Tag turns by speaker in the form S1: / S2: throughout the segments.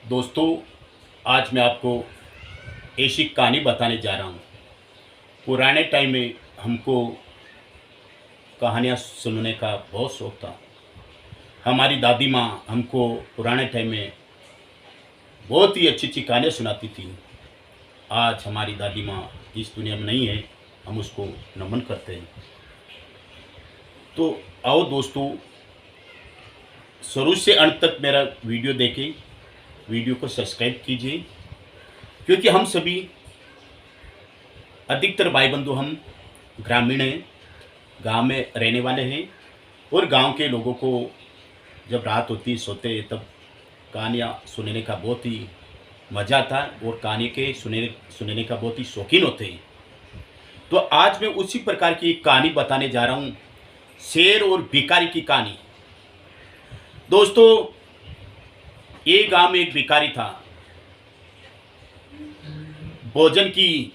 S1: दोस्तों, आज मैं आपको ऐसी कहानी बताने जा रहा हूँ। पुराने टाइम में हमको कहानियाँ सुनने का बहुत शौक़ था। हमारी दादी माँ हमको पुराने टाइम में बहुत ही अच्छी अच्छी कहानियाँ सुनाती थी। आज हमारी दादी माँ इस दुनिया में नहीं है, हम उसको नमन करते हैं। तो आओ दोस्तों, शुरू से अंत तक मेरा वीडियो देखें, वीडियो को सब्सक्राइब कीजिए, क्योंकि हम सभी अधिकतर भाई बंधु हम ग्रामीण हैं, गांव में रहने वाले हैं। और गांव के लोगों को जब रात होती सोते हैं तब कहानियाँ सुनने का बहुत ही मज़ा आता है और कहानी के सुनने का बहुत ही शौकीन होते हैं। तो आज मैं उसी प्रकार की एक कहानी बताने जा रहा हूँ, शेर और भिखारी की कहानी। दोस्तों, ये गांव में एक भिखारी था। भोजन की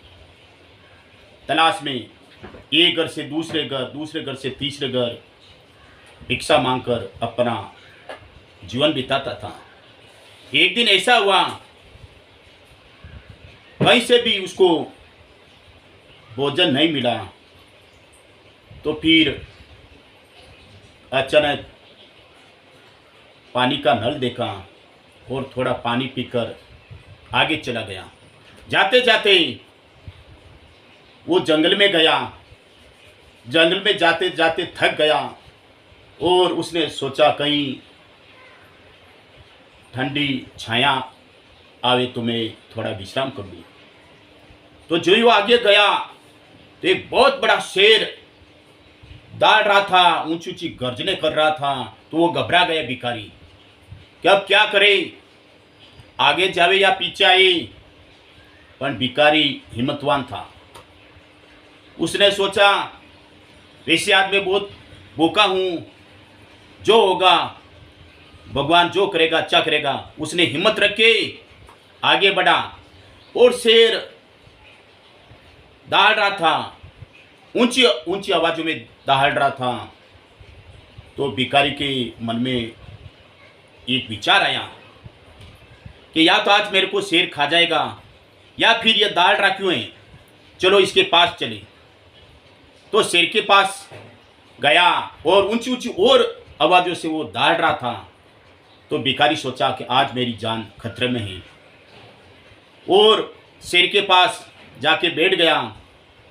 S1: तलाश में एक घर से दूसरे घर, दूसरे घर से तीसरे घर भिक्षा मांगकर अपना जीवन बिताता था। एक दिन ऐसा हुआ, कहीं से भी उसको भोजन नहीं मिला। तो फिर अचानक पानी का नल देखा और थोड़ा पानी पीकर आगे चला गया। जाते जाते वो जंगल में गया। जंगल में जाते जाते थक गया और उसने सोचा कहीं ठंडी छाया आवे तो मैं थोड़ा विश्राम कर लूँ। तो जो ही वो आगे गया तो एक बहुत बड़ा शेर दौड़ रहा था, ऊंची ऊंची गर्जने कर रहा था। तो वो घबरा गया भिखारी कि अब क्या करे, आगे जावे या पीछे आए। पर भिखारी हिम्मतवान था। उसने सोचा वैसे आज मैं बहुत भूखा हूँ, जो होगा भगवान जो करेगा अच्छा करेगा। उसने हिम्मत रख के आगे बढ़ा और शेर दौड़ रहा था, ऊंची ऊंची आवाज़ों में दहाड़ रहा था। तो भिखारी के मन में एक विचार आया कि या तो आज मेरे को शेर खा जाएगा या फिर यह दहाड़ रहा क्यों है, चलो इसके पास चले। तो शेर के पास गया और ऊंची ऊंची और आवाज़ों से वो दहाड़ रहा था। तो भिखारी सोचा कि आज मेरी जान खतरे में है और शेर के पास जाके बैठ गया।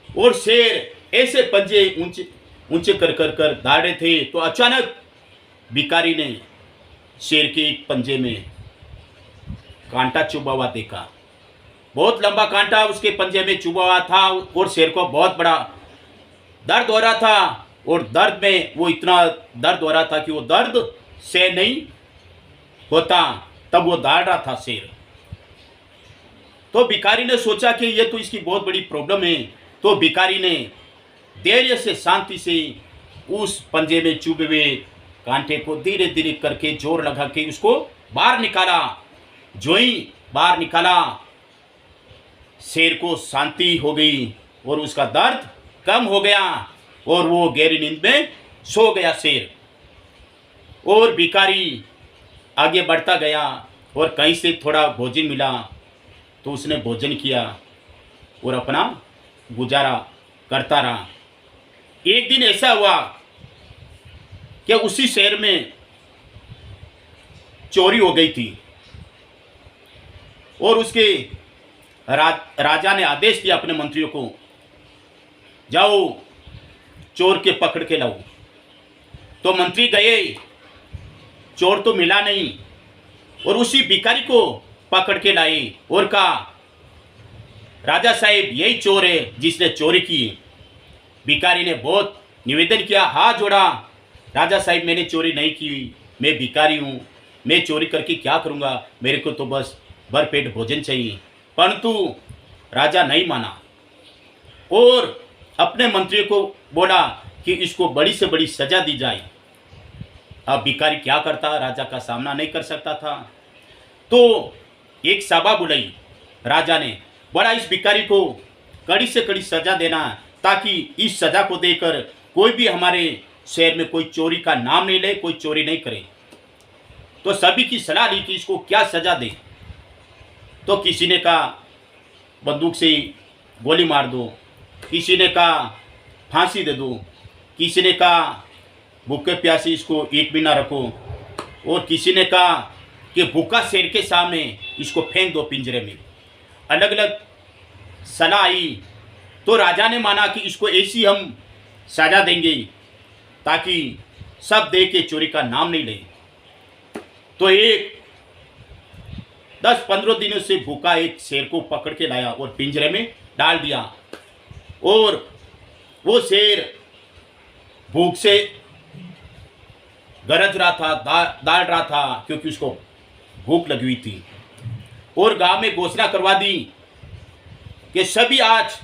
S1: और शेर ऐसे पंजे ऊंचे ऊंचे कर कर कर दहाड़े थे। तो अचानक भिखारी ने शेर के एक पंजे में कांटा चुभा हुआ देखा। बहुत लंबा कांटा उसके पंजे में चुभा हुआ था और शेर को बहुत बड़ा दर्द हो रहा था। और दर्द में वो इतना दर्द हो रहा था कि वो दर्द से नहीं होता, तब वो दौड़ रहा था शेर। तो भिखारी ने सोचा कि ये तो इसकी बहुत बड़ी प्रॉब्लम है। तो भिखारी ने धैर्य से शांति से उस पंजे में चुभे हुए कांटे को धीरे धीरे करके जोर लगा के उसको बाहर निकाला। जो ही बाहर निकाला, शेर को शांति हो गई और उसका दर्द कम हो गया और वो गहरी नींद में सो गया शेर। और भिखारी आगे बढ़ता गया और कहीं से थोड़ा भोजन मिला तो उसने भोजन किया और अपना गुजारा करता रहा। एक दिन ऐसा हुआ कि उसी शहर में चोरी हो गई थी और उसके राजा ने आदेश दिया अपने मंत्रियों को, जाओ चोर के पकड़ के लाओ। तो मंत्री गए, चोर तो मिला नहीं और उसी भिखारी को पकड़ के लाए और कहा, राजा साहब यही चोर है जिसने चोरी की। भिखारी ने बहुत निवेदन किया, हाथ जोड़ा, राजा साहब मैंने चोरी नहीं की, मैं भिखारी हूँ, मैं चोरी करके क्या करूँगा, मेरे को तो बस भरपेट भोजन चाहिए। परंतु राजा नहीं माना और अपने मंत्री को बोला कि इसको बड़ी से बड़ी सजा दी जाए। अब भिखारी क्या करता, राजा का सामना नहीं कर सकता था। तो एक सभा बुलाई राजा ने, बोला इस भिखारी को कड़ी से कड़ी सजा देना, ताकि इस सजा को देकर कोई भी हमारे शहर में कोई चोरी का नाम नहीं ले, कोई चोरी नहीं करे। तो सभी की सलाह ली कि इसको क्या सजा दे। तो किसी ने कहा बंदूक से गोली मार दो, किसी ने कहा फांसी दे दो, किसी ने कहा भूखे प्यासे इसको ईंट भी ना रखो, और किसी ने कहा कि भूखा शेर के सामने इसको फेंक दो पिंजरे में। अलग अलग सलाह आई। तो राजा ने माना कि इसको ऐसी हम सजा देंगे ताकि सब देख के चोरी का नाम नहीं लें। तो एक 10-15 दिनों से भूखा एक शेर को पकड़ के लाया और पिंजरे में डाल दिया, और वो शेर भूख से गरज रहा था, दाल रहा था, क्योंकि उसको भूख लगी हुई थी। और गांव में घोषणा करवा दी कि सभी आज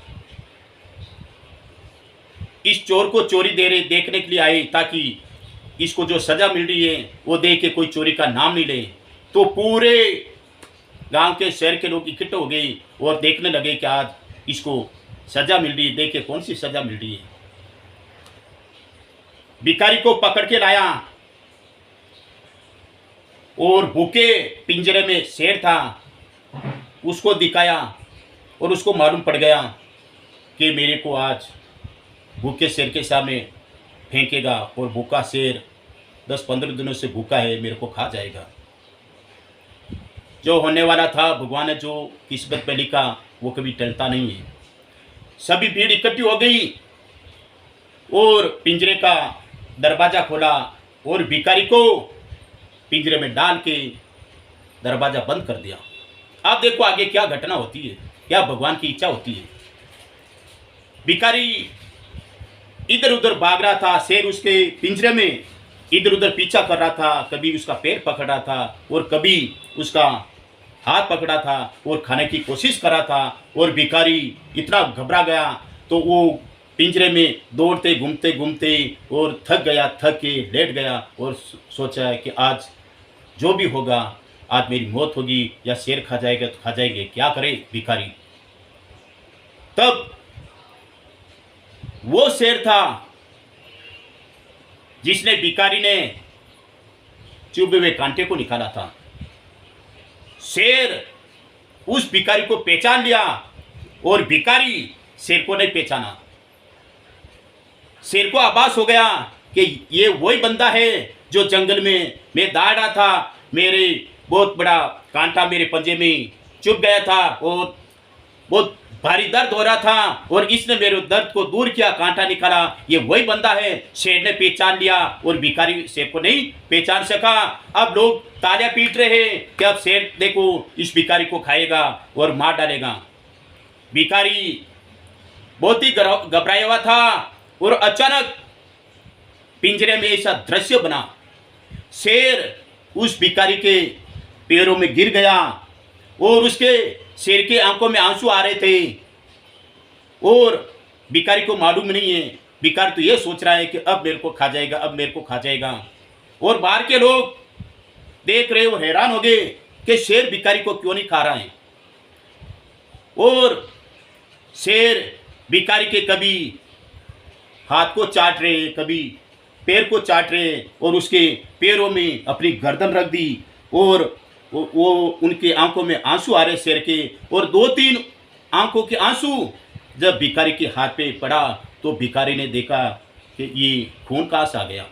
S1: इस चोर को चोरी देखने के लिए आए, ताकि इसको जो सजा मिल रही है वो देख के कोई चोरी का नाम नहीं ले। तो पूरे गांव के शहर के लोग इकट्ठे हो गए और देखने लगे कि आज इसको सजा मिल रही है, देख के कौन सी सजा मिल रही है। भिखारी को पकड़ के लाया और भूखे पिंजरे में शेर था उसको दिखाया, और उसको मालूम पड़ गया कि मेरे को आज भूखे शेर के सामने फेंकेगा, और भूखा शेर 10-15 दिनों से भूखा है, मेरे को खा जाएगा। जो होने वाला था भगवान ने जो किस्मत में लिखा वो कभी टलता नहीं है। सभी भीड़ इकट्ठी हो गई और पिंजरे का दरवाज़ा खोला और भिखारी को पिंजरे में डाल के दरवाज़ा बंद कर दिया। आप देखो आगे क्या घटना होती है, क्या भगवान की इच्छा होती है। भिखारी इधर उधर भाग रहा था, शेर उसके पिंजरे में इधर उधर पीछा कर रहा था, कभी उसका पैर पकड़ रहा था और कभी उसका हाथ पकड़ा था और खाने की कोशिश कर रहा था। और भिखारी इतना घबरा गया तो वो पिंजरे में दौड़ते घूमते घूमते और थक गया, थक के लेट गया और सोचा कि आज जो भी होगा, आज मेरी मौत होगी या शेर खा जाएगा तो खा जाएंगे, क्या करे भिखारी। तब वो शेर था जिसने भिखारी ने चुभे हुए कांटे को निकाला था। शेर उस भिखारी को पहचान लिया और भिखारी शेर को नहीं पहचाना। शेर को आभास हो गया कि ये वही बंदा है जो जंगल में मैं दौड़ रहा था, मेरे बहुत बड़ा कांटा मेरे पंजे में चुभ गया था और बहुत भारी दर्द हो रहा था और इसने मेरे दर्द को दूर किया, कांटा निकाला, ये वही बंदा है। शेर ने पहचान लिया और भिखारी शेर को नहीं पहचान सका। अब लोग तालियां पीट रहे हैं कि अब शेर देखो इस भिखारी को खाएगा और मार डालेगा। भिखारी बहुत ही घबराया हुआ था और अचानक पिंजरे में ऐसा दृश्य बना, शेर उस भिखारी के पैरों में गिर गया और उसके शेर के आंखों में आंसू आ रहे थे। और भिखारी को मालूम नहीं है, भिखारी तो ये सोच रहा है कि अब मेरे को खा जाएगा, अब मेरे को खा जाएगा। और बाहर के लोग देख रहे, वो हैरान हो गए कि शेर भिखारी को क्यों नहीं खा रहा है। और शेर भिखारी के कभी हाथ को चाट रहे, कभी पैर को चाट रहे और उसके पैरों में अपनी गर्दन रख दी और वो उनके आंखों में आंसू आ रहे शेर के। और 2-3 आंखों के आंसू जब भिखारी के हाथ पे पड़ा तो भिखारी ने देखा कि ये खून कहाँ से आ गया।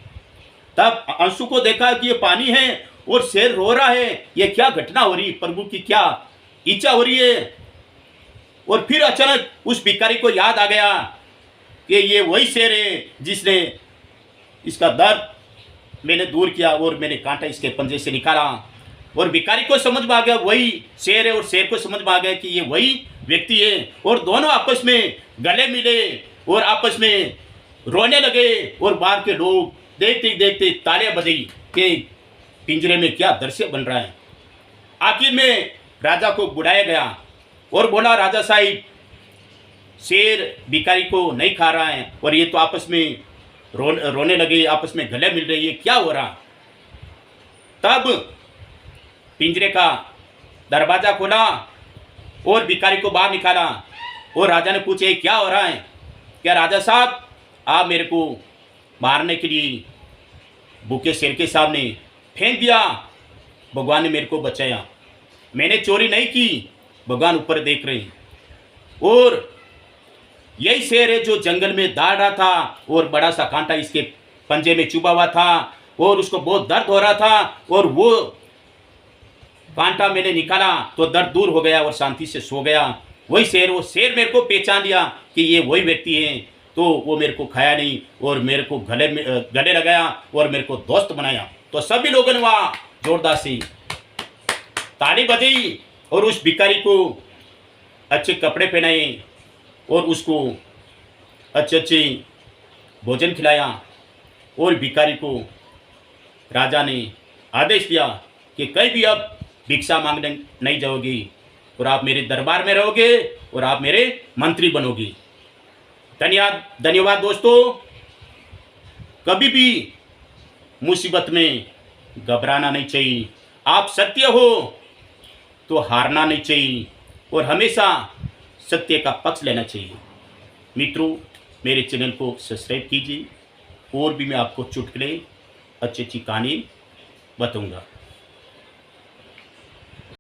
S1: तब आंसू को देखा कि ये पानी है और शेर रो रहा है, ये क्या घटना हो रही, प्रभु की क्या इच्छा हो रही है। और फिर अचानक उस भिखारी को याद आ गया कि ये वही शेर है जिसने इसका दर्द मैंने दूर किया और मैंने कांटा इसके पंजे से निकाला। और भिखारी को समझ में आ गया वही शेर है और शेर को समझ में आ गया कि ये वही व्यक्ति है। और दोनों आपस में गले मिले और आपस में रोने लगे और बाहर के लोग देखते देखते तालियां बजाई कि पिंजरे में क्या दृश्य बन रहा है। आखिर में राजा को बुलाया गया और बोला, राजा साहिब, शेर भिखारी को नहीं खा रहा है और ये तो आपस में रोने लगे, आपस में गले मिल रहे, ये क्या हो रहा। तब पिंजरे का दरवाजा खोला और भिखारी को बाहर निकाला और राजा ने पूछे क्या हो रहा है। क्या राजा साहब, आप मेरे को मारने के लिए भूखे शेर के सामने फेंक दिया, भगवान ने मेरे को बचाया, मैंने चोरी नहीं की, भगवान ऊपर देख रहे हैं। और यही शेर है जो जंगल में दौड़ रहा था और बड़ा सा कांटा इसके पंजे में चुभा हुआ था और उसको बहुत दर्द हो रहा था, और वो कांटा मैंने निकाला तो दर्द दूर हो गया और शांति से सो गया। वही शेर, वो शेर मेरे को पहचान लिया कि ये वही व्यक्ति है, तो वो मेरे को खाया नहीं और मेरे को गले लगाया और मेरे को दोस्त बनाया। तो सभी लोगों ने वहाँ जोरदार से ताली बजाई और उस भिखारी को अच्छे कपड़े पहनाए और उसको अच्छे अच्छे भोजन खिलाया। और भिखारी को राजा ने आदेश दिया कि कहीं भी अब भिक्षा मांगने नहीं जाओगी और आप मेरे दरबार में रहोगे और आप मेरे मंत्री बनोगी। धन्यवाद दोस्तों। कभी भी मुसीबत में घबराना नहीं चाहिए। आप सत्य हो तो हारना नहीं चाहिए और हमेशा सत्य का पक्ष लेना चाहिए। मित्रों, मेरे चैनल को सब्सक्राइब कीजिए और भी मैं आपको चुटकुले अच्छी अच्छी कहानी बताऊंगा।